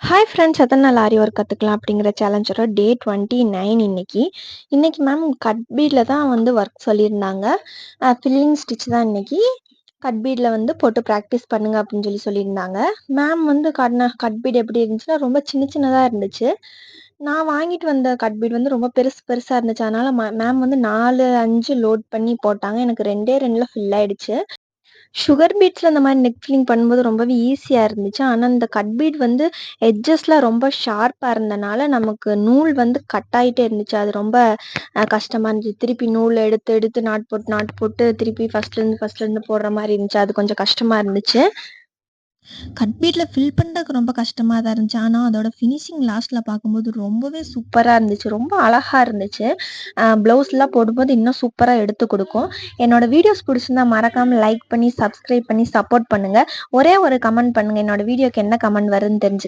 Hi friends! எத்தன நாள் ஆரி work கத்துக்கலாம் அப்படிங்கிற சேலஞ்சோட டே 29 இன்னைக்கு. இன்னைக்கு மேம் கட் பீட்ல தான் வந்து ஒர்க் சொல்லியிருந்தாங்க. ஃபில்லிங் ஸ்டிட்ச் தான் இன்னைக்கு. கட் பீட்ல வந்து போட்டு ப்ராக்டிஸ் பண்ணுங்க அப்படின்னு சொல்லியிருந்தாங்க. மேம் வந்து காட்டுன கட் பீட் எப்படி இருந்துச்சுன்னா, ரொம்ப சின்ன சின்னதா இருந்துச்சு. நான் வாங்கிட்டு வந்த கட் பீட் வந்து ரொம்ப பெருசு பெருசா இருந்துச்சு. அதனால மேம் வந்து 4, 5 லோட் பண்ணி போட்டாங்க. எனக்கு 2டே 2ல ஃபில் ஆயிடுச்சு. சுகர் பீட்ஸ்ல இந்த மாரி நெக் ஃபில்லிங் பண்ணும்போது ரொம்பவே ஈஸியா இருந்துச்சு. ஆனா, இந்த கட் பீட் வந்து எட்ஜஸ்லாம் ரொம்ப ஷார்ப்பா இருந்தனால, நமக்கு நூல் வந்து கட் ஆயிட்டே இருந்துச்சு. அது ரொம்ப கஷ்டமா இருந்துச்சு. திருப்பி நூல் எடுத்து எடுத்து நாட் போட்டு திருப்பி ஃபர்ஸ்ட்லேருந்து போடுற மாரி இருந்துச்சு. அது கொஞ்சம் கஷ்டமா இருந்துச்சு. கட் பீட்ல ஃபில் பண்றதுக்கு ரொம்ப கஷ்டமா தான் இருந்துச்சு. ஆனா, அதோட ஃபினிஷிங் லாஸ்ட்ல பார்க்கும்போது ரொம்பவே சூப்பரா இருந்துச்சு. ரொம்ப அழகா இருந்துச்சு. ப்ளவுஸ்லாம் போடும்போது இன்னும் சூப்பரா எடுத்து குடுக்கும். என்னோட வீடியோஸ் புடிச்சிருந்தா மறக்காம லைக் பண்ணி, சப்ஸ்கிரைப் பண்ணி சப்போர்ட் பண்ணுங்க. ஒரே ஒரு கமெண்ட் பண்ணுங்க. என்னோட வீடியோக்கு என்ன கமெண்ட் வருதுன்னு தெரிஞ்சுக்க.